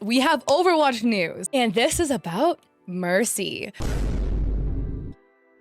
we have Overwatch news, and this is about Mercy.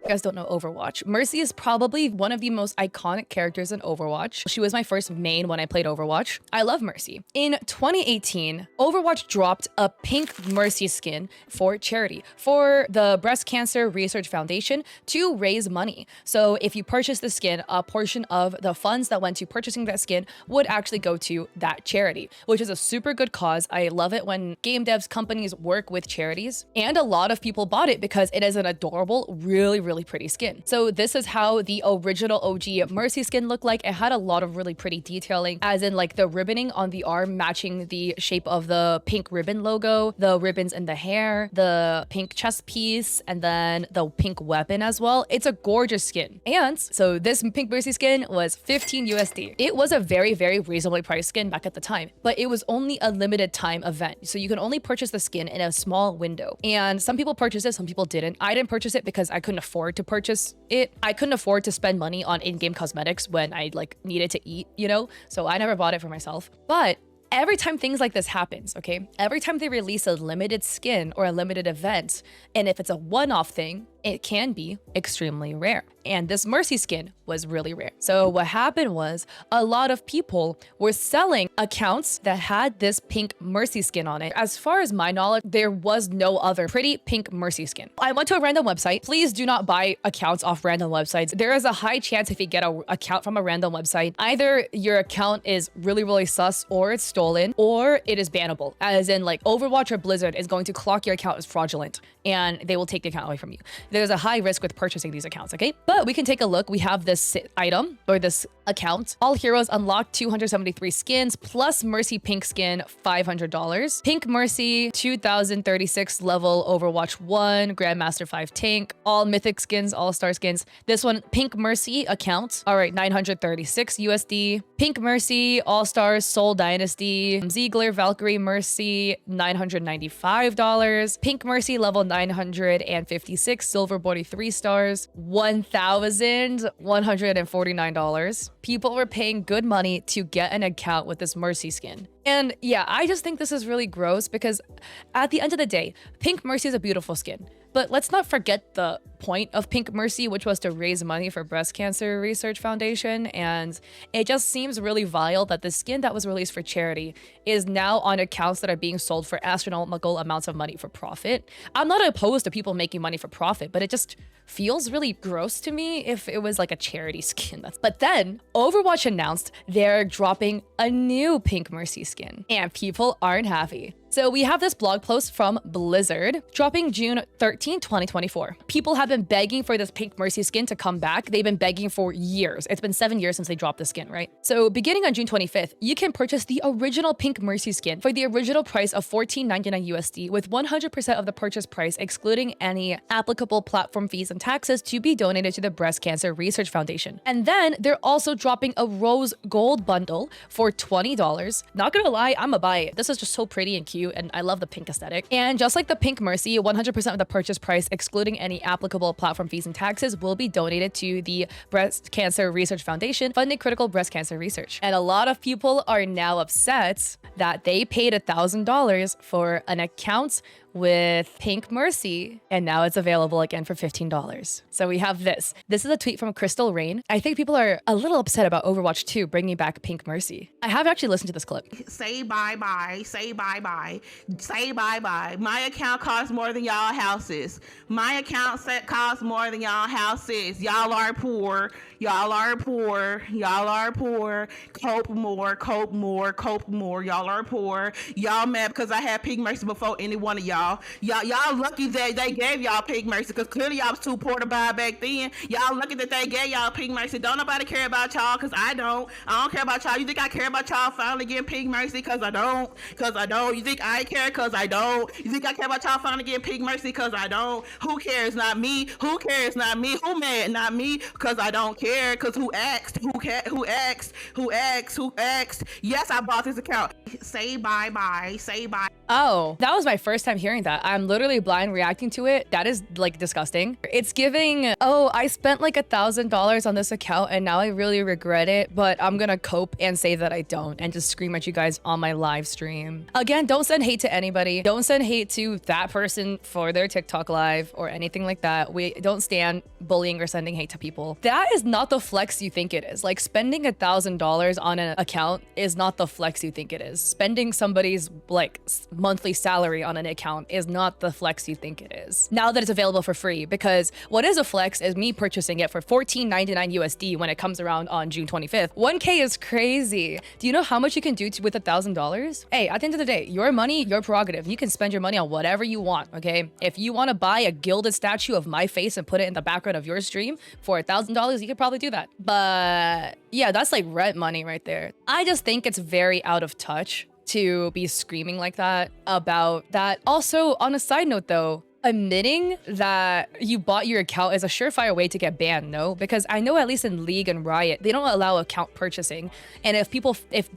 You guys don't know Overwatch. Mercy is probably one of the most iconic characters in Overwatch. She was my first main when I played Overwatch. I love Mercy. In 2018, Overwatch dropped a pink Mercy skin for charity, for the Breast Cancer Research Foundation to raise money. So if you purchase the skin, a portion of the funds that went to purchasing that skin would actually go to that charity, which is a super good cause. I love it when game devs companies work with charities. And a lot of people bought it because it is an adorable, really pretty skin. So this is how the original OG Mercy skin looked like. It had a lot of really pretty detailing, as in like the ribboning on the arm matching the shape of the pink ribbon logo, the ribbons in the hair, the pink chest piece, and then the pink weapon as well. It's a gorgeous skin. And so this pink Mercy skin was 15 USD. It was a very reasonably priced skin back at the time, but it was only a limited time event. So you can only purchase the skin in a small window. And some people purchased it, some people didn't. I didn't purchase it because I couldn't afford to purchase it. I couldn't afford to spend money on in-game cosmetics when I like needed to eat, you know? So I never bought it for myself. But every time things like this happens, okay? Every time they release a limited skin or a limited event, and if it's a one-off thing, it can be extremely rare. And this Mercy skin was really rare. So what happened was a lot of people were selling accounts that had this pink Mercy skin on it. As far as my knowledge, there was no other pretty pink Mercy skin. I went to a random website. Please do not buy accounts off random websites. There is a high chance if you get an account from a random website, either your account is really sus or it's stolen or it is bannable. As in like Overwatch or Blizzard is going to clock your account as fraudulent and they will take the account away from you. There's a high risk with purchasing these accounts, okay? But we can take a look. We have this item or this account. All heroes unlock 273 skins plus Mercy pink skin, $500. Pink Mercy 2036 level Overwatch 1, Grandmaster 5 tank, all mythic skins, all-star skins. This one, Pink Mercy account. All right, 936 USD. Pink Mercy, All-Stars, Soul Dynasty, Ziegler, Valkyrie Mercy, $995. Pink Mercy level 956, Silver Body 3 stars, $1,149. People were paying good money to get an account with this Mercy skin. And yeah, I just think this is really gross because at the end of the day, Pink Mercy is a beautiful skin. But let's not forget the point of Pink Mercy, which was to raise money for Breast Cancer Research Foundation. And it just seems really vile that the skin that was released for charity is now on accounts that are being sold for astronomical amounts of money for profit. I'm not opposed to people making money for profit, but it just feels really gross to me if it was like a charity skin. But then Overwatch announced they're dropping a new Pink Mercy skin and people aren't happy. So we have this blog post from Blizzard dropping June 13, 2024. People have been begging for this Pink Mercy skin to come back. They've been begging for years. It's been 7 years since they dropped the skin, right? So beginning on June 25th, you can purchase the original Pink Mercy skin for the original price of $14.99 USD with 100% of the purchase price excluding any applicable platform fees and taxes to be donated to the Breast Cancer Research Foundation. And then they're also dropping a rose gold bundle for $20. Not gonna lie, I'm gonna buy it. This is just so pretty and cute and I love the pink aesthetic. And just like the Pink Mercy, 100% of the purchase price, excluding any applicable platform fees and taxes, will be donated to the Breast Cancer Research Foundation, funding critical breast cancer research. And a lot of people are now upset that they paid $1,000 for an account with Pink Mercy, and now it's available again for $15. So we have this. This is a tweet from Crystal Rain. I think people are a little upset about Overwatch 2 bringing back Pink Mercy. I have actually listened to this clip. Say bye-bye, say bye-bye, say bye-bye. My account costs more than y'all houses. My account costs more than y'all houses. Y'all are poor. Y'all are poor. Y'all are poor. Cope more, cope more, cope more. Y'all are poor. Y'all mad because I had Pink Mercy before any one of y'all. Y'all lucky that they gave y'all Pink Mercy because clearly y'all was too poor to buy back then. Y'all lucky that they gave y'all Pink Mercy. Don't nobody care about y'all because I don't. I don't care about y'all. You think I care about y'all finally getting Pink Mercy? Because I don't. Because I don't. You think I care? Because I don't. You think I care about y'all finally getting Pink Mercy? Because I don't. Who cares? Not me. Who cares? Not me. Who mad? Not me. Because I don't care. Because who asked? Who asked? Who asked? Who asked? Yes, I bought this account. Say bye-bye. Say bye. Oh, that was my first time hearing that. I'm literally blind reacting to it. That is like disgusting. It's giving, oh, I spent like $1,000 on this account and now I really regret it, but I'm gonna cope and say that I don't and just scream at you guys on my live stream. Again, don't send hate to anybody. Don't send hate to that person for their TikTok live or anything like that. We don't stand bullying or sending hate to people. That is not the flex you think it is. Like spending $1,000 on an account is not the flex you think it is. Spending somebody's like monthly salary on an account is not the flex you think it is. Now that it's available for free, because what is a flex is me purchasing it for $14.99 USD when it comes around on June 25th. 1K is crazy. Do you know how much you can do with $1,000? Hey, at the end of the day, your money, your prerogative. You can spend your money on whatever you want, okay? If you want to buy a gilded statue of my face and put it in the background of your stream for $1,000, you could probably do that. But yeah, that's like rent money right there. I just think it's very out of touch to be screaming like that about that. Also, on a side note though, admitting that you bought your account is a surefire way to get banned, no? Because I know at least in League and Riot, they don't allow account purchasing. And if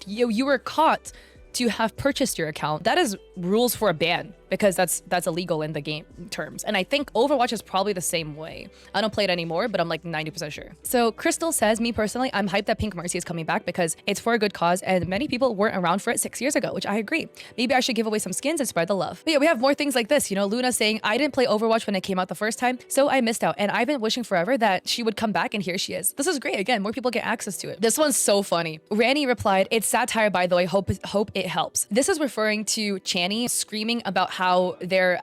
you were caught to have purchased your account, that is rules for a ban, because that's illegal in the game terms. And I think Overwatch is probably the same way. I don't play it anymore, but I'm like 90% sure. So Crystal says, me personally, I'm hyped that Pink Mercy is coming back because it's for a good cause and many people weren't around for it 6 years ago, which I agree. Maybe I should give away some skins and spread the love. But yeah, we have more things like this. You know, Luna saying, I didn't play Overwatch when it came out the first time, so I missed out. And I've been wishing forever that she would come back, and here she is. This is great. Again, more people get access to it. This one's so funny. Ranny replied, it's satire, by the way. Hope it helps. This is referring to Channy screaming about how their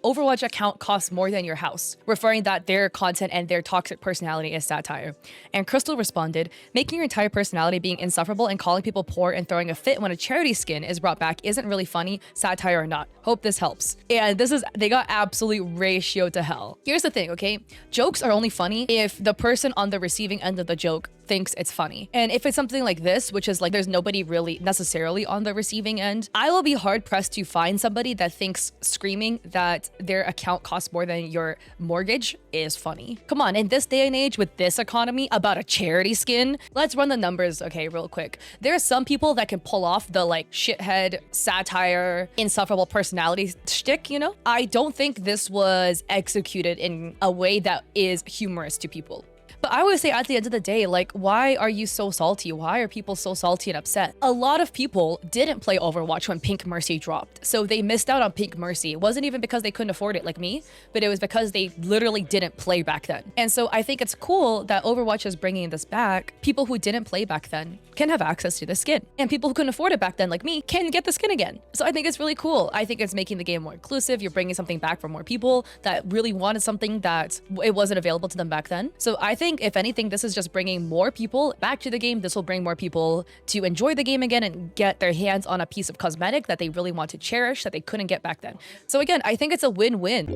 Overwatch account costs more than your house, referring that their content and their toxic personality is satire. And Crystal responded, making your entire personality being insufferable and calling people poor and throwing a fit when a charity skin is brought back isn't really funny, satire or not. Hope this helps. And they got absolute ratio to hell. Here's the thing, okay? Jokes are only funny if the person on the receiving end of the joke thinks it's funny. And if it's something like this, which is like there's nobody really necessarily on the receiving end, I will be hard pressed to find somebody that thinks screaming that their account costs more than your mortgage is funny. Come on, in this day and age with this economy about a charity skin, let's run the numbers, okay, real quick. There are some people that can pull off the like shithead, satire, insufferable personality shtick, you know? I don't think this was executed in a way that is humorous to people. But I would say at the end of the day, like, why are you so salty? Why are people so salty and upset? A lot of people didn't play Overwatch when Pink Mercy dropped, so they missed out on Pink Mercy. It wasn't even because they couldn't afford it like me, but it was because they literally didn't play back then. And so I think it's cool that Overwatch is bringing this back. People who didn't play back then can have access to the skin, and people who couldn't afford it back then like me can get the skin again. So I think it's really cool. I think it's making the game more inclusive. You're bringing something back for more people that really wanted something that it wasn't available to them back then. So I think if anything, this is just bringing more people back to the game. This will bring more people to enjoy the game again and get their hands on a piece of cosmetic that they really want to cherish that they couldn't get back then. So again, I think it's a win-win.